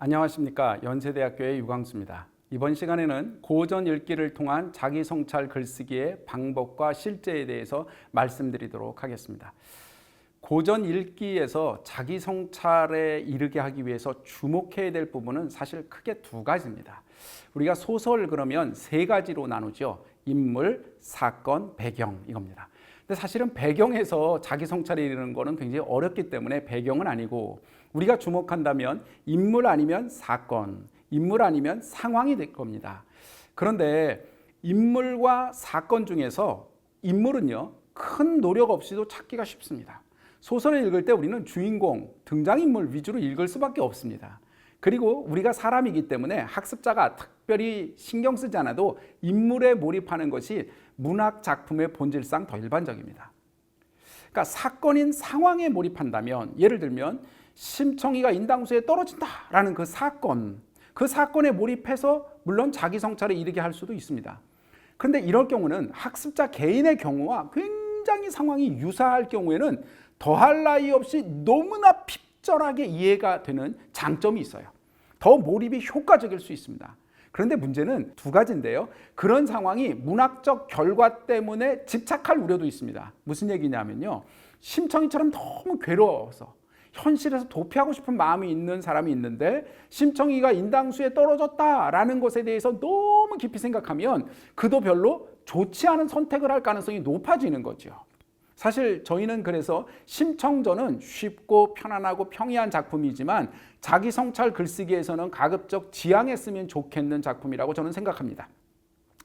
안녕하십니까. 연세대학교의 유광수입니다. 이번 시간에는 고전 읽기를 통한 자기 성찰 글쓰기의 방법과 실제에 대해서 말씀드리도록 하겠습니다. 고전 읽기에서 자기 성찰에 이르게 하기 위해서 주목해야 될 부분은 사실 크게 두 가지입니다. 우리가 소설 그러면 세 가지로 나누죠. 인물, 사건, 배경 이겁니다. 근데 사실은 배경에서 자기 성찰에 이르는 거는 굉장히 어렵기 때문에 배경은 아니고, 우리가 주목한다면 인물 아니면 사건, 인물 아니면 상황이 될 겁니다. 그런데 인물과 사건 중에서 인물은요, 큰 노력 없이도 찾기가 쉽습니다. 소설을 읽을 때 우리는 주인공, 등장인물 위주로 읽을 수밖에 없습니다. 그리고 우리가 사람이기 때문에 학습자가 특별히 신경 쓰지 않아도 인물에 몰입하는 것이 문학 작품의 본질상 더 일반적입니다. 그러니까 사건인 상황에 몰입한다면, 예를 들면 심청이가 인당수에 떨어진다라는 그 사건에 몰입해서 물론 자기 성찰에 이르게 할 수도 있습니다. 그런데 이럴 경우는 학습자 개인의 경우와 굉장히 상황이 유사할 경우에는 더할 나위 없이 너무나 핍절하게 이해가 되는 장점이 있어요. 더 몰입이 효과적일 수 있습니다. 그런데 문제는 두 가지인데요. 그런 상황이 문학적 결과 때문에 집착할 우려도 있습니다. 무슨 얘기냐면요, 심청이처럼 너무 괴로워서 현실에서 도피하고 싶은 마음이 있는 사람이 있는데, 심청이가 인당수에 떨어졌다라는 것에 대해서 너무 깊이 생각하면 그도 별로 좋지 않은 선택을 할 가능성이 높아지는 거죠. 사실 저희는 그래서 심청전은 쉽고 편안하고 평이한 작품이지만 자기 성찰 글쓰기에서는 가급적 지양했으면 좋겠는 작품이라고 저는 생각합니다.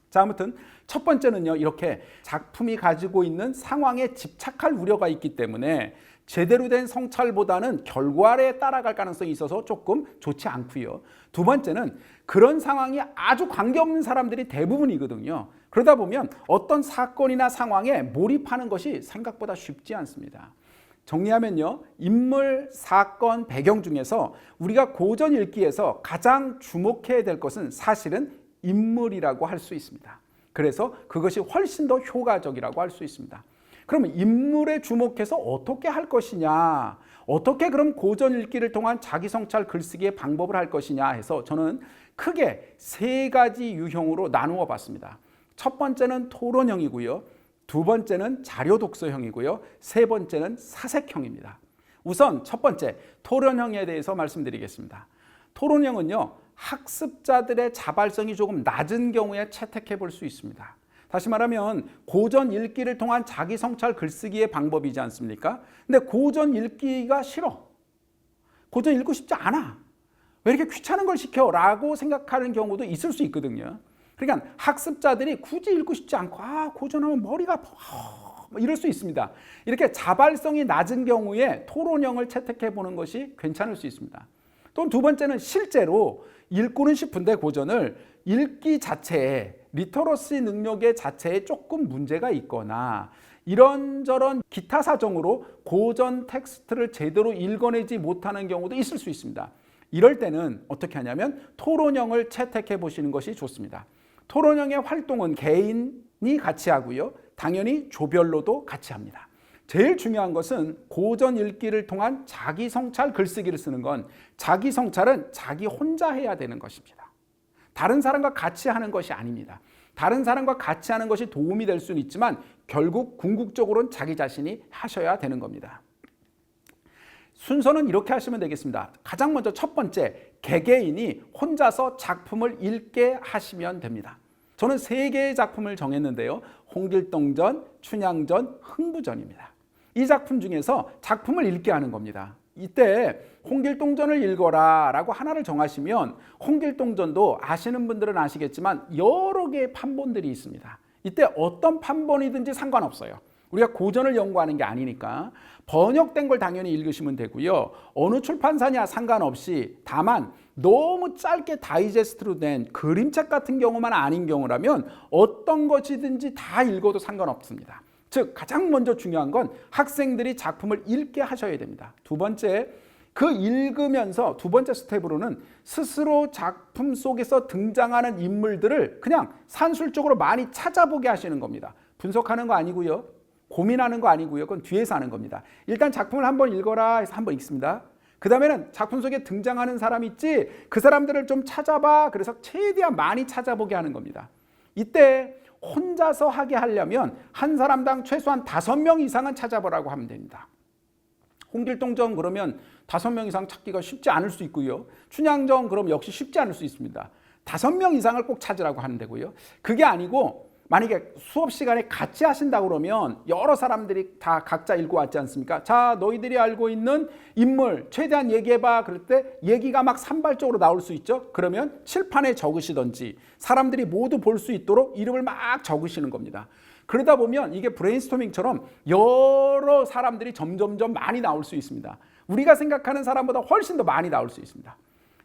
자, 아무튼 첫 번째는요, 이렇게 작품이 가지고 있는 상황에 집착할 우려가 있기 때문에 제대로 된 성찰보다는 결과에 따라갈 가능성이 있어서 조금 좋지 않고요. 두 번째는 그런 상황이 아주 관계없는 사람들이 대부분이거든요. 그러다 보면 어떤 사건이나 상황에 몰입하는 것이 생각보다 쉽지 않습니다. 정리하면요, 인물, 사건, 배경 중에서 우리가 고전 읽기에서 가장 주목해야 될 것은 사실은 인물이라고 할 수 있습니다. 그래서 그것이 훨씬 더 효과적이라고 할 수 있습니다. 그러면 인물에 주목해서 어떻게 할 것이냐, 어떻게 그럼 고전 읽기를 통한 자기 성찰 글쓰기의 방법을 할 것이냐 해서 저는 크게 세 가지 유형으로 나누어 봤습니다. 첫 번째는 토론형이고요, 두 번째는 자료 독서형이고요, 세 번째는 사색형입니다. 우선 첫 번째 토론형에 대해서 말씀드리겠습니다. 토론형은요, 학습자들의 자발성이 조금 낮은 경우에 채택해 볼 수 있습니다. 다시 말하면 고전 읽기를 통한 자기 성찰 글쓰기의 방법이지 않습니까? 근데 고전 읽기가 싫어, 고전 읽고 싶지 않아, 왜 이렇게 귀찮은 걸 시켜? 라고 생각하는 경우도 있을 수 있거든요. 그러니까 학습자들이 굳이 읽고 싶지 않고 고전하면 머리가 아파, 이럴 수 있습니다. 이렇게 자발성이 낮은 경우에 토론형을 채택해 보는 것이 괜찮을 수 있습니다. 또 두 번째는 실제로 읽고는 싶은데 고전을 읽기 자체에, 리터러시 능력의 자체에 조금 문제가 있거나 이런저런 기타 사정으로 고전 텍스트를 제대로 읽어내지 못하는 경우도 있을 수 있습니다. 이럴 때는 어떻게 하냐면 토론형을 채택해 보시는 것이 좋습니다. 토론형의 활동은 개인이 같이 하고요, 당연히 조별로도 같이 합니다. 제일 중요한 것은 고전 읽기를 통한 자기 성찰 글쓰기를 쓰는 건, 자기 성찰은 자기 혼자 해야 되는 것입니다. 다른 사람과 같이 하는 것이 아닙니다. 다른 사람과 같이 하는 것이 도움이 될 수는 있지만 결국 궁극적으로는 자기 자신이 하셔야 되는 겁니다. 순서는 이렇게 하시면 되겠습니다. 가장 먼저 첫 번째, 개개인이 혼자서 작품을 읽게 하시면 됩니다. 저는 세 개의 작품을 정했는데요, 홍길동전, 춘향전, 흥부전입니다. 이 작품 중에서 작품을 읽게 하는 겁니다. 이때 홍길동전을 읽어라 라고 하나를 정하시면, 홍길동전도 아시는 분들은 아시겠지만 여러 개의 판본들이 있습니다. 이때 어떤 판본이든지 상관없어요. 우리가 고전을 연구하는 게 아니니까 번역된 걸 당연히 읽으시면 되고요, 어느 출판사냐 상관없이, 다만 너무 짧게 다이제스트로 된 그림책 같은 경우만 아닌 경우라면 어떤 것이든지 다 읽어도 상관없습니다. 즉 가장 먼저 중요한 건 학생들이 작품을 읽게 하셔야 됩니다. 두 번째, 그 읽으면서 두 번째 스텝으로는 스스로 작품 속에서 등장하는 인물들을 그냥 산술적으로 많이 찾아보게 하시는 겁니다. 분석하는 거 아니고요, 고민하는 거 아니고요, 그건 뒤에서 하는 겁니다. 일단 작품을 한번 읽어라 해서 한번 읽습니다. 그 다음에는 작품 속에 등장하는 사람 있지, 그 사람들을 좀 찾아봐. 그래서 최대한 많이 찾아보게 하는 겁니다. 이때 혼자서 하게 하려면 한 사람당 최소한 5명 이상은 찾아보라고 하면 됩니다. 홍길동전 그러면 5명 이상 찾기가 쉽지 않을 수 있고요. 춘향전 그럼 역시 쉽지 않을 수 있습니다. 5명 이상을 꼭 찾으라고 하는 데고요. 그게 아니고 만약에 수업 시간에 같이 하신다고 그러면 여러 사람들이 다 각자 읽고 왔지 않습니까? 자, 너희들이 알고 있는 인물 최대한 얘기해봐. 그럴 때 얘기가 막 산발적으로 나올 수 있죠. 그러면 칠판에 적으시던지 사람들이 모두 볼 수 있도록 이름을 막 적으시는 겁니다. 그러다 보면 이게 브레인스토밍처럼 여러 사람들이 점점점 많이 나올 수 있습니다. 우리가 생각하는 사람보다 훨씬 더 많이 나올 수 있습니다.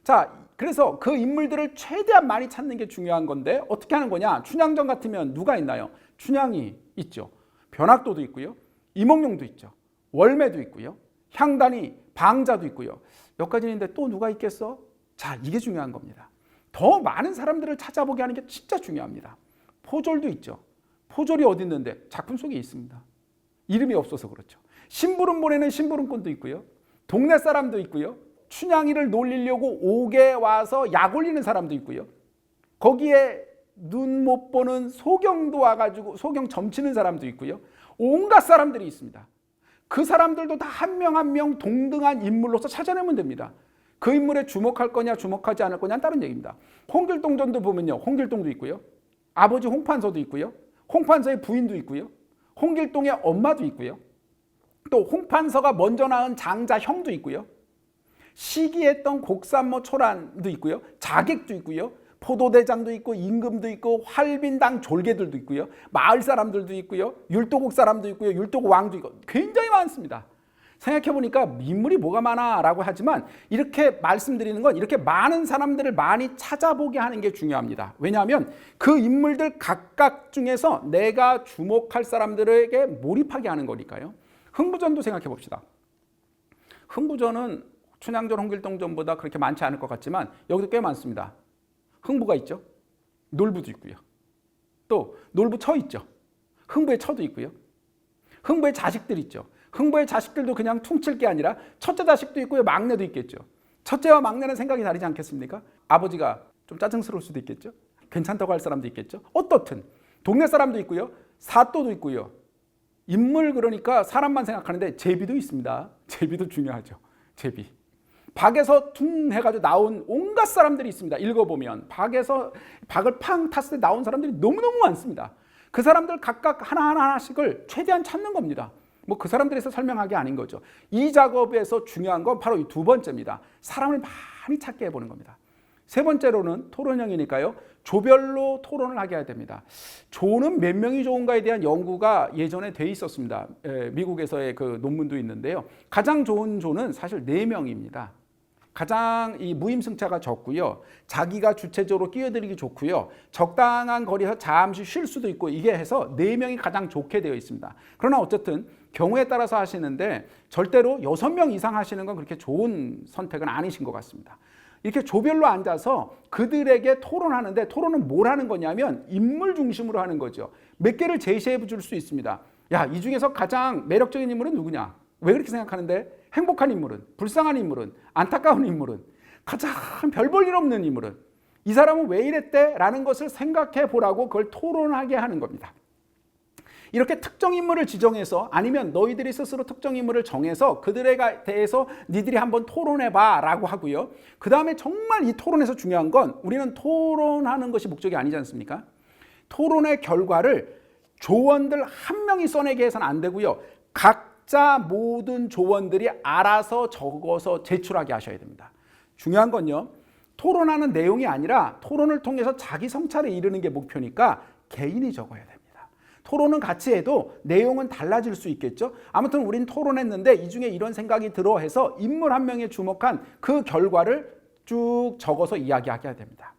자, 그래서 그 인물들을 최대한 많이 찾는 게 중요한 건데 어떻게 하는 거냐? 춘향전 같으면 누가 있나요? 춘향이 있죠. 변학도도 있고요. 이몽룡도 있죠. 월매도 있고요. 향단이, 방자도 있고요. 몇 가지 있는데 또 누가 있겠어? 자, 이게 중요한 겁니다. 더 많은 사람들을 찾아보게 하는 게 진짜 중요합니다. 포졸도 있죠. 포졸이 어디 있는데? 작품 속에 있습니다. 이름이 없어서 그렇죠. 심부름 보내는 심부름꾼도 있고요. 동네 사람도 있고요. 춘향이를 놀리려고 옥에 와서 약 올리는 사람도 있고요. 거기에 눈 못 보는 소경도 와가지고 소경 점치는 사람도 있고요. 온갖 사람들이 있습니다. 그 사람들도 다 한 명 한 명 동등한 인물로서 찾아내면 됩니다. 그 인물에 주목할 거냐 주목하지 않을 거냐는 다른 얘기입니다. 홍길동전도 보면요. 홍길동도 있고요. 아버지 홍판서도 있고요. 홍판서의 부인도 있고요. 홍길동의 엄마도 있고요. 또 홍판서가 먼저 낳은 장자 형도 있고요. 시기했던 곡산모 초란도 있고요. 자객도 있고요. 포도대장도 있고 임금도 있고 활빈당 졸개들도 있고요. 마을 사람들도 있고요. 율도국 사람도 있고요. 율도국 왕도 있고 굉장히 많습니다. 생각해보니까 인물이 뭐가 많아 라고 하지만 이렇게 말씀드리는 건 이렇게 많은 사람들을 많이 찾아보게 하는 게 중요합니다. 왜냐하면 그 인물들 각각 중에서 내가 주목할 사람들에게 몰입하게 하는 거니까요. 흥부전도 생각해 봅시다. 흥부전은 춘향전, 홍길동전보다 그렇게 많지 않을 것 같지만 여기도 꽤 많습니다. 흥부가 있죠. 놀부도 있고요. 또 놀부 처 있죠. 흥부의 처도 있고요. 흥부의 자식들 있죠. 흥부의 자식들도 그냥 퉁칠 게 아니라 첫째 자식도 있고요. 막내도 있겠죠. 첫째와 막내는 생각이 다르지 않겠습니까? 아버지가 좀 짜증스러울 수도 있겠죠. 괜찮다고 할 사람도 있겠죠. 어떻든 동네 사람도 있고요. 사또도 있고요. 인물 그러니까 사람만 생각하는데 제비도 있습니다. 제비도 중요하죠. 제비. 박에서 퉁 해가지고 나온 온갖 사람들이 있습니다. 읽어보면 박에서 박을 팡 탔을 때 나온 사람들이 너무너무 많습니다. 그 사람들 각각 하나하나씩을 최대한 찾는 겁니다. 뭐 그 사람들에서 설명하기 아닌 거죠. 이 작업에서 중요한 건 바로 이 두 번째입니다. 사람을 많이 찾게 해보는 겁니다. 세 번째로는 토론형이니까요. 조별로 토론을 하게 해야 됩니다. 조는 몇 명이 좋은가에 대한 연구가 예전에 돼 있었습니다. 미국에서의 그 논문도 있는데요. 가장 좋은 조는 사실 4명입니다. 가장 이 무임승차가 적고요. 자기가 주체적으로 끼어들기 좋고요. 적당한 거리에서 잠시 쉴 수도 있고 이게 해서 4명이 가장 좋게 되어 있습니다. 그러나 어쨌든 경우에 따라서 하시는데 절대로 6명 이상 하시는 건 그렇게 좋은 선택은 아니신 것 같습니다. 이렇게 조별로 앉아서 그들에게 토론하는데 토론은 뭘 하는 거냐면 인물 중심으로 하는 거죠. 몇 개를 제시해 줄 수 있습니다. 야, 이 중에서 가장 매력적인 인물은 누구냐? 왜 그렇게 생각하는데? 행복한 인물은, 불쌍한 인물은, 안타까운 인물은, 가장 별 볼 일 없는 인물은 이 사람은 왜 이랬대? 라는 것을 생각해 보라고 그걸 토론하게 하는 겁니다. 이렇게 특정 인물을 지정해서 아니면 너희들이 스스로 특정 인물을 정해서 그들에 대해서 니들이 한번 토론해봐 라고 하고요. 그 다음에 정말 이 토론에서 중요한 건 우리는 토론하는 것이 목적이 아니지 않습니까? 토론의 결과를 조원들 한 명이 써내게 해서는 안 되고요. 각자 모든 조원들이 알아서 적어서 제출하게 하셔야 됩니다. 중요한 건요. 토론하는 내용이 아니라 토론을 통해서 자기 성찰에 이르는 게 목표니까 개인이 적어야 됩니다. 토론은 같이 해도 내용은 달라질 수 있겠죠. 아무튼 우린 토론했는데 이 중에 이런 생각이 들어 해서 인물 한 명에 주목한 그 결과를 쭉 적어서 이야기하게 됩니다.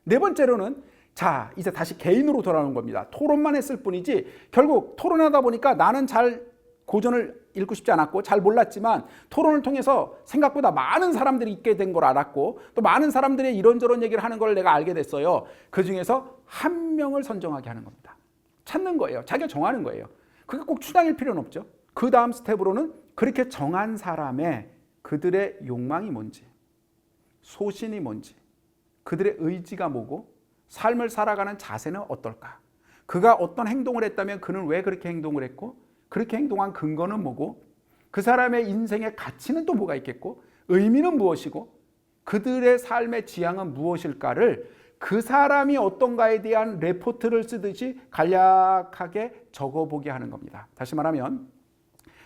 네 번째로는 자, 이제 다시 개인으로 돌아오는 겁니다. 토론만 했을 뿐이지 결국 토론하다 보니까 나는 잘 고전을 읽고 싶지 않았고 잘 몰랐지만 토론을 통해서 생각보다 많은 사람들이 있게 된 걸 알았고 또 많은 사람들이 이런저런 얘기를 하는 걸 내가 알게 됐어요. 그 중에서 한 명을 선정하게 하는 겁니다. 찾는 거예요. 자기가 정하는 거예요. 그게 꼭 추당일 필요는 없죠. 그 다음 스텝으로는 그렇게 정한 사람의 그들의 욕망이 뭔지, 소신이 뭔지, 그들의 의지가 뭐고 삶을 살아가는 자세는 어떨까? 그가 어떤 행동을 했다면 그는 왜 그렇게 행동을 했고 그렇게 행동한 근거는 뭐고 그 사람의 인생의 가치는 또 뭐가 있겠고 의미는 무엇이고 그들의 삶의 지향은 무엇일까를 그 사람이 어떤가에 대한 레포트를 쓰듯이 간략하게 적어보게 하는 겁니다. 다시 말하면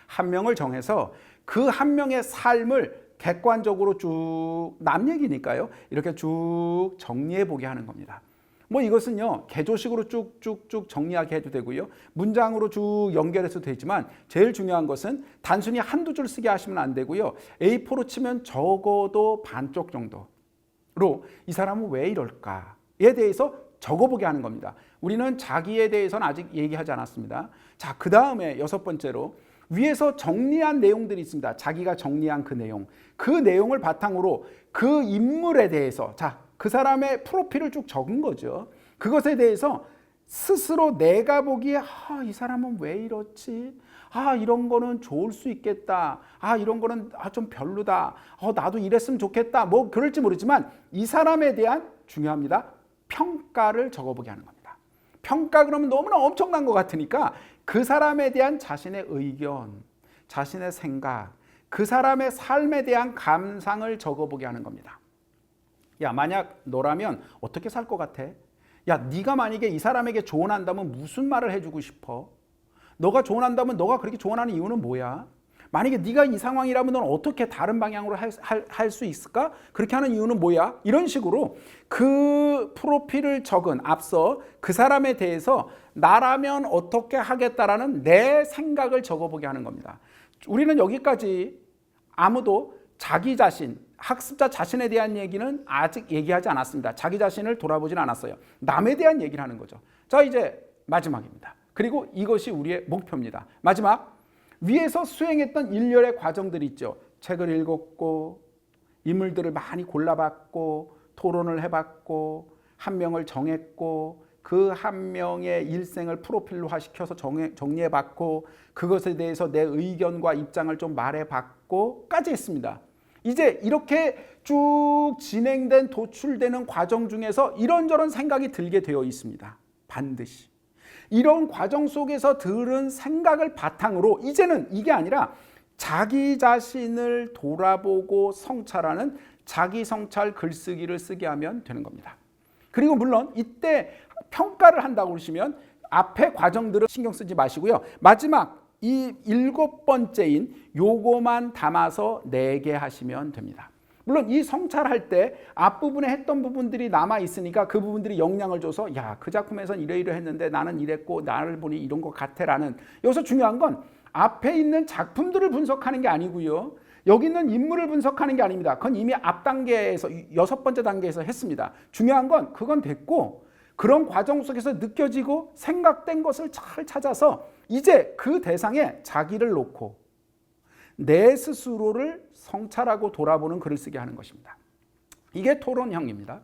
한 명을 정해서 그 한 명의 삶을 객관적으로 쭉 남 얘기니까요. 이렇게 쭉 정리해 보게 하는 겁니다. 뭐 이것은요 개조식으로 쭉쭉쭉 정리하게 해도 되고요. 문장으로 쭉 연결해서 되지만 제일 중요한 것은 단순히 한두 줄 쓰게 하시면 안 되고요. A4로 치면 적어도 반쪽 정도로 이 사람은 왜 이럴까에 대해서 적어보게 하는 겁니다. 우리는 자기에 대해서는 아직 얘기하지 않았습니다. 자, 그 다음에 6번째로 위에서 정리한 내용들이 있습니다. 자기가 정리한 그 내용. 그 내용을 바탕으로 그 인물에 대해서 그 사람의 프로필을 쭉 적은 거죠. 그것에 대해서 스스로 내가 보기에 이 사람은 왜 이렇지? 이런 거는 좋을 수 있겠다. 이런 거는 좀 별로다. 나도 이랬으면 좋겠다. 뭐 그럴지 모르지만 이 사람에 대한 중요합니다. 평가를 적어보게 하는 겁니다. 평가 그러면 너무나 엄청난 것 같으니까 그 사람에 대한 자신의 의견, 자신의 생각, 그 사람의 삶에 대한 감상을 적어보게 하는 겁니다. 야, 만약 너라면 어떻게 살 것 같아? 야, 네가 만약에 이 사람에게 조언한다면 무슨 말을 해주고 싶어? 너가 조언한다면 너가 그렇게 조언하는 이유는 뭐야? 만약에 네가 이 상황이라면 넌 어떻게 다른 방향으로 할 수 있을까? 그렇게 하는 이유는 뭐야? 이런 식으로 그 프로필을 적은 앞서 그 사람에 대해서 나라면 어떻게 하겠다라는 내 생각을 적어보게 하는 겁니다. 우리는 여기까지 아무도 자기 자신, 학습자 자신에 대한 얘기는 아직 얘기하지 않았습니다. 자기 자신을 돌아보진 않았어요. 남에 대한 얘기를 하는 거죠. 자, 이제 마지막입니다. 그리고 이것이 우리의 목표입니다. 마지막, 위에서 수행했던 일련의 과정들이 있죠. 책을 읽었고 인물들을 많이 골라봤고 토론을 해봤고 한 명을 정했고 그 한 명의 일생을 프로필로화 시켜서 정리해봤고 그것에 대해서 내 의견과 입장을 좀 말해봤고까지 했습니다. 이제 이렇게 쭉 진행된 도출되는 과정 중에서 이런저런 생각이 들게 되어 있습니다. 반드시. 이런 과정 속에서 들은 생각을 바탕으로 이제는 이게 아니라 자기 자신을 돌아보고 성찰하는 자기 성찰 글쓰기를 쓰게 하면 되는 겁니다. 그리고 물론 이때 평가를 한다고 그러시면 앞에 과정들은 신경 쓰지 마시고요. 마지막 이 7번째인 요거만 담아서 내게 하시면 됩니다. 물론 이 성찰할 때 앞부분에 했던 부분들이 남아있으니까 그 부분들이 영향을 줘서 야, 그 작품에선 이러이러했는데 나는 이랬고 나를 보니 이런 것 같아라는 여기서 중요한 건 앞에 있는 작품들을 분석하는 게 아니고요. 여기 있는 인물을 분석하는 게 아닙니다. 그건 이미 앞 단계에서 6번째 단계에서 했습니다. 중요한 건 그건 됐고 그런 과정 속에서 느껴지고 생각된 것을 잘 찾아서 이제 그 대상에 자기를 놓고 내 스스로를 성찰하고 돌아보는 글을 쓰게 하는 것입니다. 이게 토론형입니다.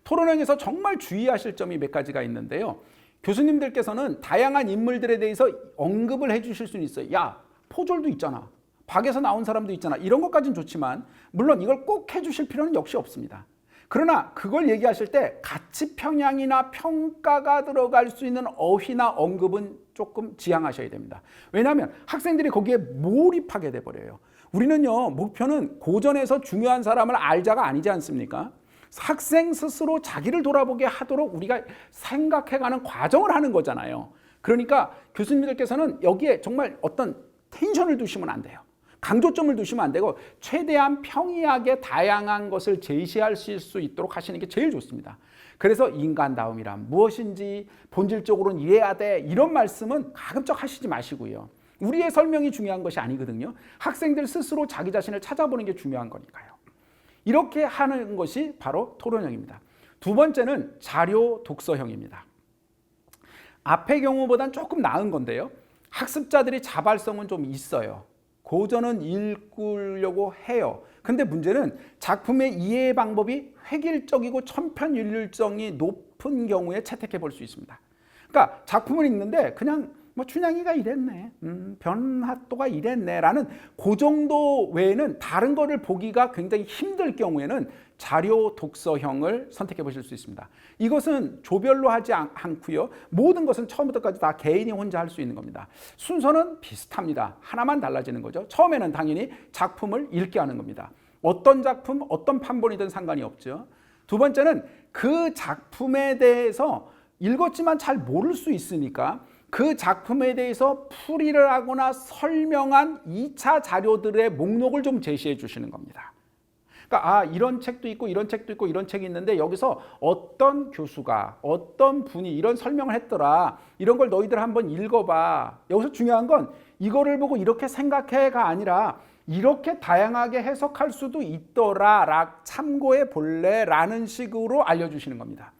토론형에서 정말 주의하실 점이 몇 가지가 있는데요. 교수님들께서는 다양한 인물들에 대해서 언급을 해주실 수는 있어요. 야, 포졸도 있잖아. 박에서 나온 사람도 있잖아. 이런 것까지는 좋지만 물론 이걸 꼭 해주실 필요는 역시 없습니다. 그러나 그걸 얘기하실 때 가치 평양이나 평가가 들어갈 수 있는 어휘나 언급은 조금 지양하셔야 됩니다. 왜냐하면 학생들이 거기에 몰입하게 돼버려요. 우리는요, 목표는 고전에서 중요한 사람을 알자가 아니지 않습니까? 학생 스스로 자기를 돌아보게 하도록 우리가 생각해가는 과정을 하는 거잖아요. 그러니까 교수님들께서는 여기에 정말 어떤 텐션을 두시면 안 돼요. 강조점을 두시면 안 되고 최대한 평이하게 다양한 것을 제시하실 수 있도록 하시는 게 제일 좋습니다. 그래서 인간다움이란 무엇인지 본질적으로는 이해해야 돼 이런 말씀은 가급적 하시지 마시고요. 우리의 설명이 중요한 것이 아니거든요. 학생들 스스로 자기 자신을 찾아보는 게 중요한 거니까요. 이렇게 하는 것이 바로 토론형입니다. 두 번째는 자료 독서형입니다. 앞의 경우보단 조금 나은 건데요. 학습자들이 자발성은 좀 있어요. 고전은 읽으려고 해요. 근데 문제는 작품의 이해 방법이 획일적이고 천편일률성이 높은 경우에 채택해 볼 수 있습니다. 그러니까 작품을 읽는데 그냥 뭐 춘향이가 이랬네, 변화도가 이랬네 라는 그 정도 외에는 다른 거를 보기가 굉장히 힘들 경우에는 자료 독서형을 선택해 보실 수 있습니다. 이것은 조별로 하지 않고요. 모든 것은 처음부터까지 다 개인이 혼자 할 수 있는 겁니다. 순서는 비슷합니다. 하나만 달라지는 거죠. 처음에는 당연히 작품을 읽게 하는 겁니다. 어떤 작품, 어떤 판본이든 상관이 없죠. 두 번째는 그 작품에 대해서 읽었지만 잘 모를 수 있으니까 그 작품에 대해서 풀이를 하거나 설명한 2차 자료들의 목록을 좀 제시해 주시는 겁니다. 그러니까 이런 책도 있고 이런 책도 있고 이런 책이 있는데 여기서 어떤 교수가 어떤 분이 이런 설명을 했더라. 이런 걸 너희들 한번 읽어봐. 여기서 중요한 건 이거를 보고 이렇게 생각해가 아니라 이렇게 다양하게 해석할 수도 있더라. 참고해 볼래라는 식으로 알려주시는 겁니다.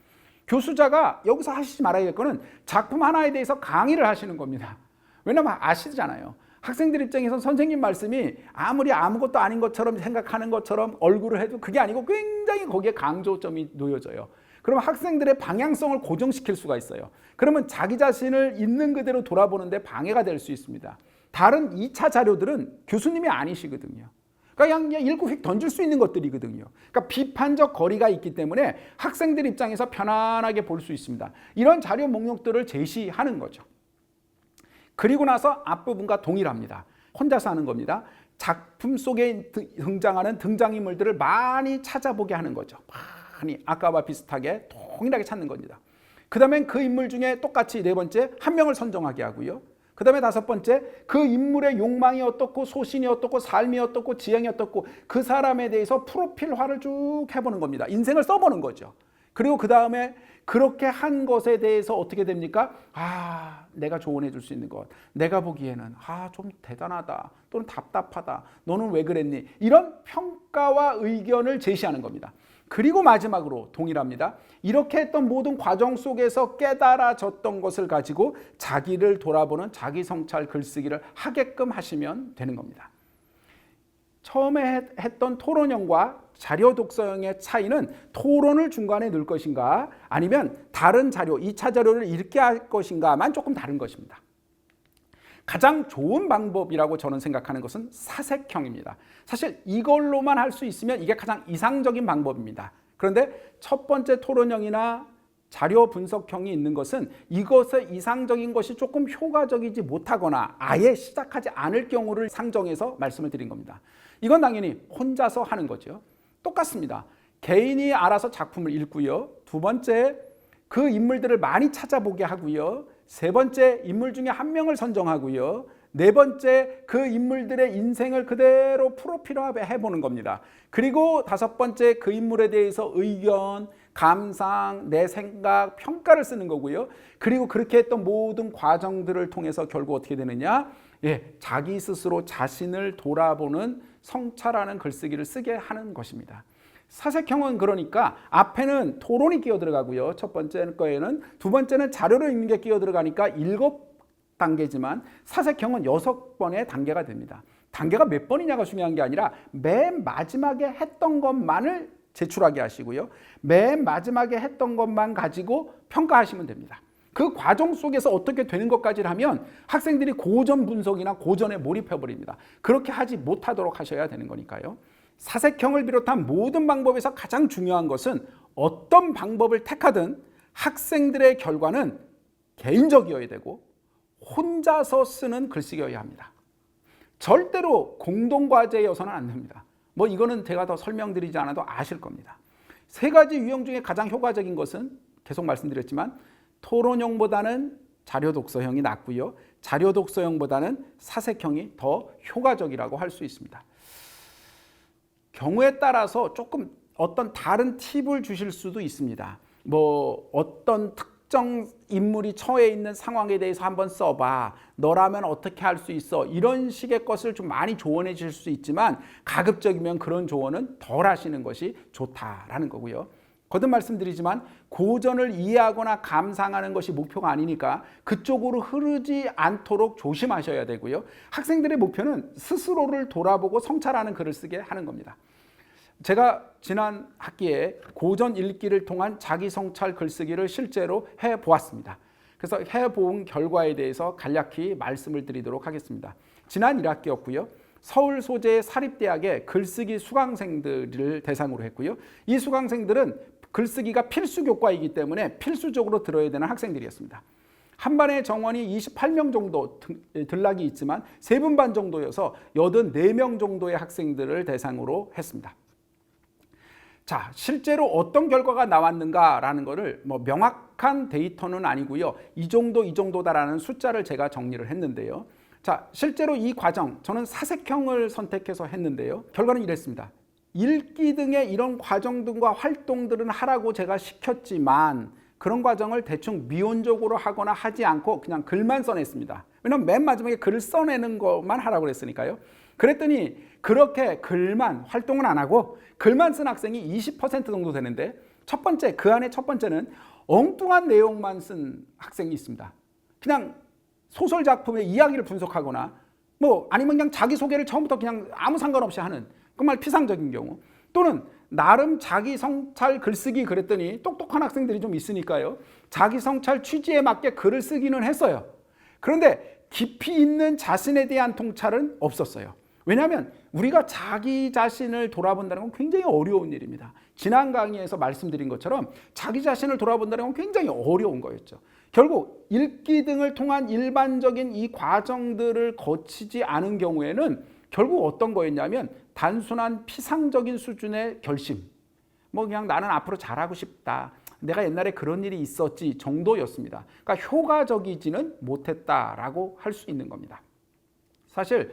교수자가 여기서 하시지 말아야 될 거는 작품 하나에 대해서 강의를 하시는 겁니다. 왜냐면 아시잖아요. 학생들 입장에서 선생님 말씀이 아무리 아무것도 아닌 것처럼 생각하는 것처럼 얼굴을 해도 그게 아니고 굉장히 거기에 강조점이 놓여져요. 그러면 학생들의 방향성을 고정시킬 수가 있어요. 그러면 자기 자신을 있는 그대로 돌아보는데 방해가 될 수 있습니다. 다른 2차 자료들은 교수님이 아니시거든요. 그냥 읽고 휙 던질 수 있는 것들이거든요. 그러니까 비판적 거리가 있기 때문에 학생들 입장에서 편안하게 볼 수 있습니다. 이런 자료 목록들을 제시하는 거죠. 그리고 나서 앞부분과 동일합니다. 혼자서 하는 겁니다. 작품 속에 등장하는 등장인물들을 많이 찾아보게 하는 거죠. 많이 아까와 비슷하게 동일하게 찾는 겁니다. 그 다음에 그 인물 중에 똑같이 네 번째 한 명을 선정하게 하고요. 그 다음에 다섯 번째 그 인물의 욕망이 어떻고 소신이 어떻고 삶이 어떻고 지향이 어떻고 그 사람에 대해서 프로필화를 쭉 해보는 겁니다. 인생을 써보는 거죠. 그리고 그 다음에 그렇게 한 것에 대해서 어떻게 됩니까? 내가 조언해 줄 수 있는 것. 내가 보기에는 좀 대단하다 또는 답답하다. 너는 왜 그랬니? 이런 평가와 의견을 제시하는 겁니다. 그리고 마지막으로 동일합니다. 이렇게 했던 모든 과정 속에서 깨달아졌던 것을 가지고 자기를 돌아보는 자기 성찰 글쓰기를 하게끔 하시면 되는 겁니다. 처음에 했던 토론형과 자료 독서형의 차이는 토론을 중간에 넣을 것인가 아니면 다른 자료, 2차 자료를 읽게 할 것인가만 조금 다른 것입니다. 가장 좋은 방법이라고 저는 생각하는 것은 사색형입니다. 사실 이걸로만 할 수 있으면 이게 가장 이상적인 방법입니다. 그런데 첫 번째 토론형이나 자료 분석형이 있는 것은 이것의 이상적인 것이 조금 효과적이지 못하거나 아예 시작하지 않을 경우를 상정해서 말씀을 드린 겁니다. 이건 당연히 혼자서 하는 거죠. 똑같습니다. 개인이 알아서 작품을 읽고요. 두 번째, 그 인물들을 많이 찾아보게 하고요. 세 번째, 인물 중에 한 명을 선정하고요. 네 번째, 그 인물들의 인생을 그대로 프로필화해 보는 겁니다. 그리고 다섯 번째, 그 인물에 대해서 의견, 감상, 내 생각, 평가를 쓰는 거고요. 그리고 그렇게 했던 모든 과정들을 통해서 결국 어떻게 되느냐? 자기 스스로 자신을 돌아보는 성찰하는 글쓰기를 쓰게 하는 것입니다. 사색형은 그러니까 앞에는 토론이 끼어 들어가고요. 첫 번째 거에는 두 번째는 자료를 읽는 게 끼어 들어가니까 7단계지만 사색형은 6번의 단계가 됩니다. 단계가 몇 번이냐가 중요한 게 아니라 맨 마지막에 했던 것만을 제출하게 하시고요. 맨 마지막에 했던 것만 가지고 평가하시면 됩니다. 그 과정 속에서 어떻게 되는 것까지를 하면 학생들이 고전 분석이나 고전에 몰입해버립니다. 그렇게 하지 못하도록 하셔야 되는 거니까요. 사색형을 비롯한 모든 방법에서 가장 중요한 것은 어떤 방법을 택하든 학생들의 결과는 개인적이어야 되고 혼자서 쓰는 글쓰기여야 합니다. 절대로 공동과제여서는 안 됩니다. 이거는 제가 더 설명드리지 않아도 아실 겁니다. 세 가지 유형 중에 가장 효과적인 것은 계속 말씀드렸지만 토론형보다는 자료 독서형이 낫고요. 자료 독서형보다는 사색형이 더 효과적이라고 할 수 있습니다. 경우에 따라서 조금 어떤 다른 팁을 주실 수도 있습니다. 어떤 특정 인물이 처해 있는 상황에 대해서 한번 써봐. 너라면 어떻게 할 수 있어. 이런 식의 것을 좀 많이 조언해 주실 수 있지만 가급적이면 그런 조언은 덜 하시는 것이 좋다라는 거고요. 거듭 말씀드리지만 고전을 이해하거나 감상하는 것이 목표가 아니니까 그쪽으로 흐르지 않도록 조심하셔야 되고요. 학생들의 목표는 스스로를 돌아보고 성찰하는 글을 쓰게 하는 겁니다. 제가 지난 학기에 고전 읽기를 통한 자기 성찰 글쓰기를 실제로 해보았습니다. 그래서 해본 결과에 대해서 간략히 말씀을 드리도록 하겠습니다. 지난 1학기였고요. 서울 소재 사립대학의 글쓰기 수강생들을 대상으로 했고요. 이 수강생들은 글쓰기가 필수 교과이기 때문에 필수적으로 들어야 되는 학생들이었습니다. 한 반의 정원이 28명 정도 들락이 있지만 세 분 반 정도여서 84명 정도의 학생들을 대상으로 했습니다. 자, 실제로 어떤 결과가 나왔는가라는 것을 명확한 데이터는 아니고요. 이 정도다라는 숫자를 제가 정리를 했는데요. 자, 실제로 이 과정 저는 사색형을 선택해서 했는데요. 결과는 이랬습니다. 읽기 등의 이런 과정 등과 활동들은 하라고 제가 시켰지만 그런 과정을 대충 미온적으로 하거나 하지 않고 그냥 글만 써냈습니다. 왜냐하면 맨 마지막에 글을 써내는 것만 하라고 그랬으니까요. 그랬더니 그렇게 글만 활동은 안 하고 글만 쓴 학생이 20% 정도 되는데 그 안에 첫 번째는 엉뚱한 내용만 쓴 학생이 있습니다. 그냥 소설 작품의 이야기를 분석하거나 아니면 그냥 자기소개를 처음부터 그냥 아무 상관없이 하는 정말 피상적인 경우, 또는 나름 자기 성찰 글쓰기 그랬더니 똑똑한 학생들이 좀 있으니까요. 자기 성찰 취지에 맞게 글을 쓰기는 했어요. 그런데 깊이 있는 자신에 대한 통찰은 없었어요. 왜냐하면 우리가 자기 자신을 돌아본다는 건 굉장히 어려운 일입니다. 지난 강의에서 말씀드린 것처럼 자기 자신을 돌아본다는 건 굉장히 어려운 거였죠. 결국 읽기 등을 통한 일반적인 이 과정들을 거치지 않은 경우에는 결국 어떤 거였냐면 단순한 피상적인 수준의 결심, 그냥 나는 앞으로 잘하고 싶다, 내가 옛날에 그런 일이 있었지 정도였습니다. 그러니까 효과적이지는 못했다라고 할 수 있는 겁니다. 사실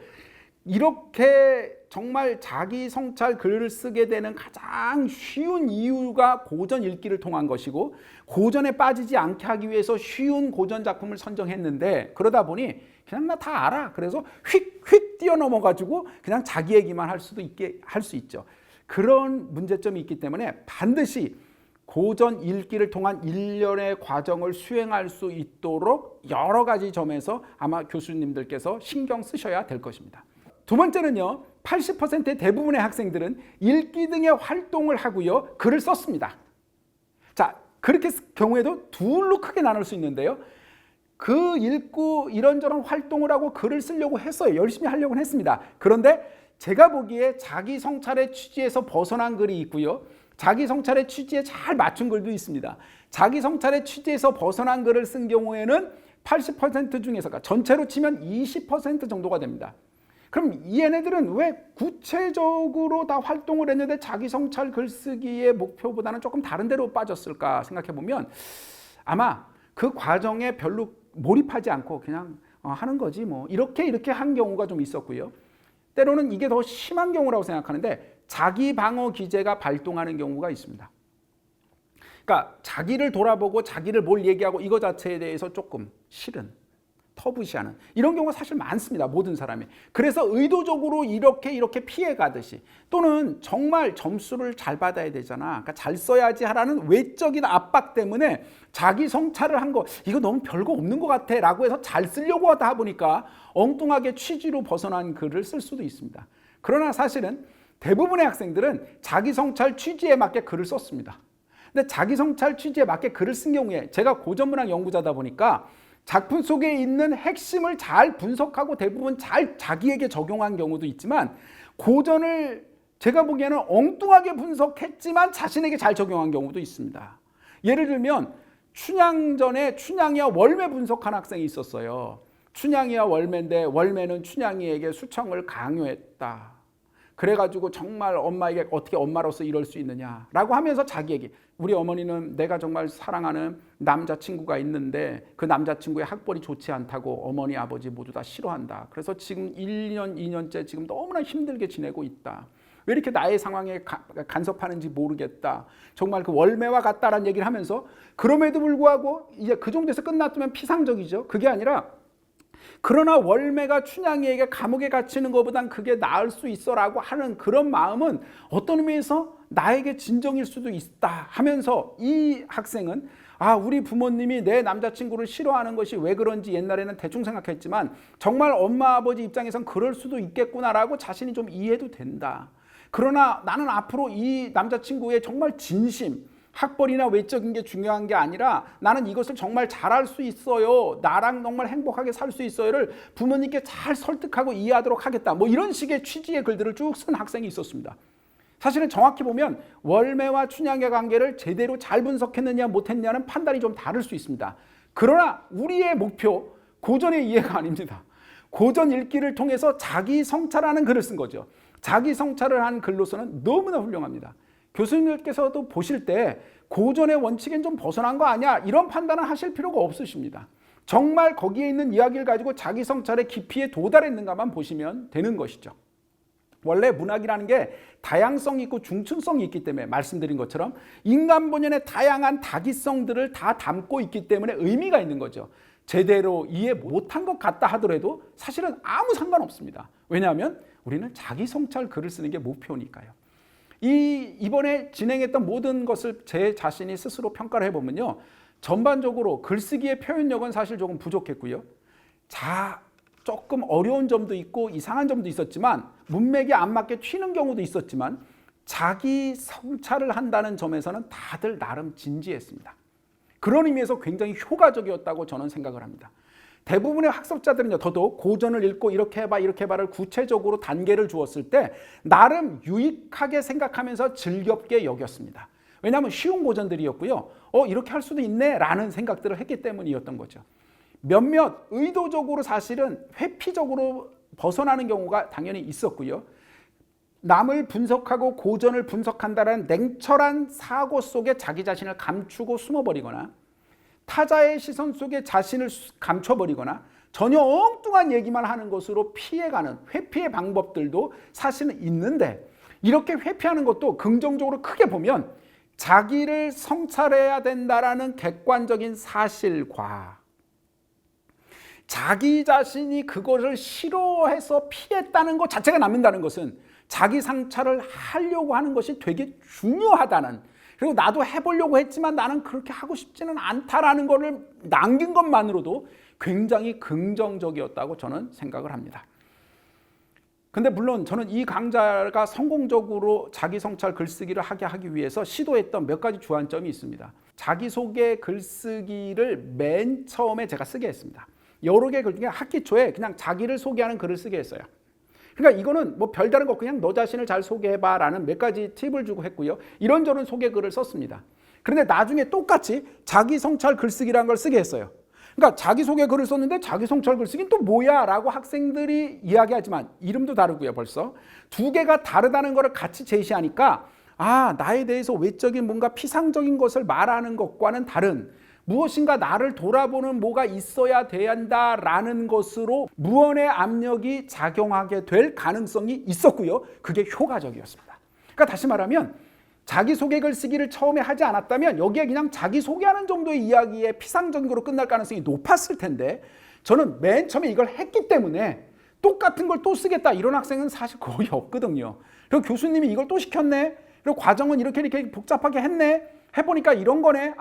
이렇게 정말 자기 성찰 글을 쓰게 되는 가장 쉬운 이유가 고전 읽기를 통한 것이고, 고전에 빠지지 않게 하기 위해서 쉬운 고전 작품을 선정했는데, 그러다 보니 그냥 나 다 알아, 그래서 휙휙 뛰어넘어 가지고 그냥 자기 얘기만 할 수 있죠. 그런 문제점이 있기 때문에 반드시 고전 읽기를 통한 일련의 과정을 수행할 수 있도록 여러 가지 점에서 아마 교수님들께서 신경 쓰셔야 될 것입니다. 두 번째는요, 80%의 대부분의 학생들은 읽기 등의 활동을 하고요, 글을 썼습니다. 자, 그렇게 경우에도 둘로 크게 나눌 수 있는데요. 그 읽고 이런저런 활동을 하고 글을 쓰려고 했어요. 열심히 하려고 했습니다. 그런데 제가 보기에 자기 성찰의 취지에서 벗어난 글이 있고요, 자기 성찰의 취지에 잘 맞춘 글도 있습니다. 자기 성찰의 취지에서 벗어난 글을 쓴 경우에는 80% 중에서, 그러니까 전체로 치면 20% 정도가 됩니다. 그럼 얘네들은 왜 구체적으로 다 활동을 했는데 자기 성찰 글쓰기의 목표보다는 조금 다른 데로 빠졌을까 생각해 보면, 아마 그 과정에 별로 몰입하지 않고 그냥 하는 거지 이렇게 한 경우가 좀 있었고요. 때로는 이게 더 심한 경우라고 생각하는데 자기 방어 기제가 발동하는 경우가 있습니다. 그러니까 자기를 돌아보고 자기를 뭘 얘기하고 이거 자체에 대해서 조금 싫은, 터부시하는 이런 경우가 사실 많습니다. 모든 사람이. 그래서 의도적으로 이렇게 피해가듯이, 또는 정말 점수를 잘 받아야 되잖아, 그러니까 잘 써야지 하라는 외적인 압박 때문에 자기 성찰을 한 거 이거 너무 별거 없는 것 같아 라고 해서 잘 쓰려고 하다 보니까 엉뚱하게 취지로 벗어난 글을 쓸 수도 있습니다. 그러나 사실은 대부분의 학생들은 자기 성찰 취지에 맞게 글을 썼습니다. 근데 자기 성찰 취지에 맞게 글을 쓴 경우에, 제가 고전문학 연구자다 보니까 작품 속에 있는 핵심을 잘 분석하고 대부분 잘 자기에게 적용한 경우도 있지만, 고전을 제가 보기에는 엉뚱하게 분석했지만 자신에게 잘 적용한 경우도 있습니다. 예를 들면 춘향전에 춘향이와 월매 분석한 학생이 있었어요. 춘향이와 월매인데 월매는 춘향이에게 수청을 강요했다. 그래가지고 정말 엄마에게 어떻게 엄마로서 이럴 수 있느냐라고 하면서 자기 얘기, 우리 어머니는 내가 정말 사랑하는 남자친구가 있는데 그 남자친구의 학벌이 좋지 않다고 어머니 아버지 모두 다 싫어한다. 그래서 지금 1년 2년째 지금 너무나 힘들게 지내고 있다. 왜 이렇게 나의 상황에 간섭하는지 모르겠다. 정말 그 월매와 같다라는 얘기를 하면서, 그럼에도 불구하고 이제 그 정도에서 끝났으면 피상적이죠. 그게 아니라 그러나 월매가 춘향이에게 감옥에 갇히는 것보단 그게 나을 수 있어라고 하는 그런 마음은 어떤 의미에서 나에게 진정일 수도 있다 하면서, 이 학생은 우리 부모님이 내 남자친구를 싫어하는 것이 왜 그런지 옛날에는 대충 생각했지만 정말 엄마 아버지 입장에선 그럴 수도 있겠구나라고 자신이 좀 이해도 된다. 그러나 나는 앞으로 이 남자친구의 정말 진심, 학벌이나 외적인 게 중요한 게 아니라 나는 이것을 정말 잘할 수 있어요. 나랑 정말 행복하게 살 수 있어요를 부모님께 잘 설득하고 이해하도록 하겠다. 뭐 이런 식의 취지의 글들을 쭉 쓴 학생이 있었습니다. 사실은 정확히 보면 월매와 춘향의 관계를 제대로 잘 분석했느냐 못했느냐는 판단이 좀 다를 수 있습니다. 그러나 우리의 목표, 고전의 이해가 아닙니다. 고전 읽기를 통해서 자기 성찰하는 글을 쓴 거죠. 자기 성찰을 한 글로서는 너무나 훌륭합니다. 교수님들께서도 보실 때 고전의 원칙엔 좀 벗어난 거 아니야? 이런 판단을 하실 필요가 없으십니다. 정말 거기에 있는 이야기를 가지고 자기 성찰의 깊이에 도달했는가만 보시면 되는 것이죠. 원래 문학이라는 게 다양성이 있고 중층성이 있기 때문에 말씀드린 것처럼 인간 본연의 다양한 다기성들을 다 담고 있기 때문에 의미가 있는 거죠. 제대로 이해 못한 것 같다 하더라도 사실은 아무 상관없습니다. 왜냐하면 우리는 자기 성찰 글을 쓰는 게 목표니까요. 이번에 진행했던 모든 것을 제 자신이 스스로 평가를 해보면요. 전반적으로 글쓰기의 표현력은 사실 조금 부족했고요. 조금 어려운 점도 있고 이상한 점도 있었지만 문맥에 안 맞게 튀는 경우도 있었지만 자기 성찰을 한다는 점에서는 다들 나름 진지했습니다. 그런 의미에서 굉장히 효과적이었다고 저는 생각을 합니다. 대부분의 학습자들은요, 더더욱 고전을 읽고 이렇게 해봐 이렇게 해봐를 구체적으로 단계를 주었을 때 나름 유익하게 생각하면서 즐겁게 여겼습니다. 왜냐하면 쉬운 고전들이었고요. 이렇게 할 수도 있네 라는 생각들을 했기 때문이었던 거죠. 몇몇 의도적으로 사실은 회피적으로 벗어나는 경우가 당연히 있었고요. 남을 분석하고 고전을 분석한다는 냉철한 사고 속에 자기 자신을 감추고 숨어버리거나 타자의 시선 속에 자신을 감춰버리거나 전혀 엉뚱한 얘기만 하는 것으로 피해가는 회피의 방법들도 사실은 있는데 이렇게 회피하는 것도 긍정적으로 크게 보면 자기를 성찰해야 된다라는 객관적인 사실과 자기 자신이 그것을 싫어해서 피했다는 것 자체가 남는다는 것은 자기 성찰을 하려고 하는 것이 되게 중요하다는, 그리고 나도 해보려고 했지만 나는 그렇게 하고 싶지는 않다라는 것을 남긴 것만으로도 굉장히 긍정적이었다고 저는 생각을 합니다. 근데 물론 저는 이 강좌가 성공적으로 자기 성찰 글쓰기를 하기 위해서 시도했던 몇 가지 주안점이 있습니다. 자기소개 글쓰기를 맨 처음에 제가 쓰게 했습니다. 여러 개 글 중에 학기 초에 그냥 자기를 소개하는 글을 쓰게 했어요. 그러니까 이거는 뭐 별다른 거 그냥 너 자신을 잘 소개해봐 라는 몇 가지 팁을 주고 했고요. 이런저런 소개 글을 썼습니다. 그런데 나중에 똑같이 자기 성찰 글쓰기라는 걸 쓰게 했어요. 그러니까 자기소개 글을 썼는데 자기 성찰 글쓰기는 또 뭐야 라고 학생들이 이야기하지만 이름도 다르고요. 벌써 두 개가 다르다는 것을 같이 제시하니까 나에 대해서 외적인 뭔가 피상적인 것을 말하는 것과는 다른 무엇인가 나를 돌아보는 뭐가 있어야 된다라는 것으로 무언의 압력이 작용하게 될 가능성이 있었고요. 그게 효과적이었습니다. 그러니까 다시 말하면 자기소개 글쓰기를 처음에 하지 않았다면 여기에 그냥 자기소개하는 정도의 이야기에 피상적인 거로 끝날 가능성이 높았을 텐데 저는 맨 처음에 이걸 했기 때문에 똑같은 걸 또 쓰겠다 이런 학생은 사실 거의 없거든요. 그리고 교수님이 이걸 또 시켰네. 그리고 과정은 이렇게 복잡하게 했네. 해보니까 이런 거네.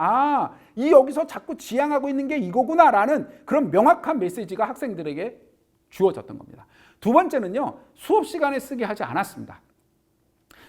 이 여기서 자꾸 지향하고 있는 게 이거구나 라는 그런 명확한 메시지가 학생들에게 주어졌던 겁니다. 두 번째는요. 수업 시간에 쓰게 하지 않았습니다.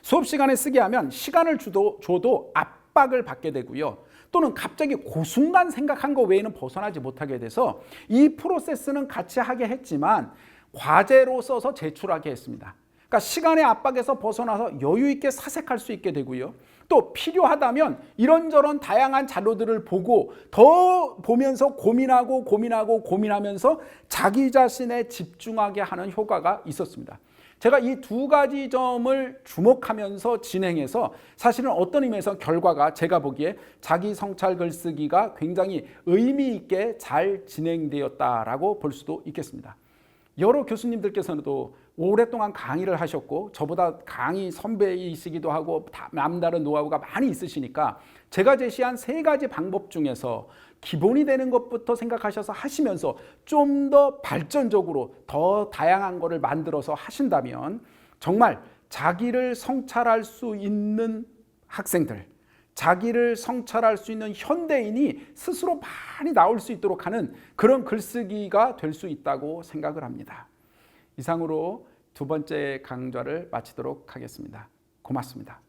수업 시간에 쓰게 하면 시간을 줘도 압박을 받게 되고요. 또는 갑자기 그 순간 생각한 거 외에는 벗어나지 못하게 돼서 이 프로세스는 같이 하게 했지만 과제로 써서 제출하게 했습니다. 그러니까 시간의 압박에서 벗어나서 여유 있게 사색할 수 있게 되고요. 또 필요하다면 이런저런 다양한 자료들을 보고 더 보면서 고민하면서 자기 자신에 집중하게 하는 효과가 있었습니다. 제가 이 두 가지 점을 주목하면서 진행해서 사실은 어떤 의미에서 결과가 제가 보기에 자기 성찰 글쓰기가 굉장히 의미 있게 잘 진행되었다라고 볼 수도 있겠습니다. 여러 교수님들께서도 오랫동안 강의를 하셨고 저보다 강의 선배이시기도 하고 남다른 노하우가 많이 있으시니까 제가 제시한 세 가지 방법 중에서 기본이 되는 것부터 생각하셔서 하시면서 좀 더 발전적으로 더 다양한 거를 만들어서 하신다면 정말 자기를 성찰할 수 있는 학생들, 자기를 성찰할 수 있는 현대인이 스스로 많이 나올 수 있도록 하는 그런 글쓰기가 될 수 있다고 생각을 합니다. 이상으로 두 번째 강좌를 마치도록 하겠습니다. 고맙습니다.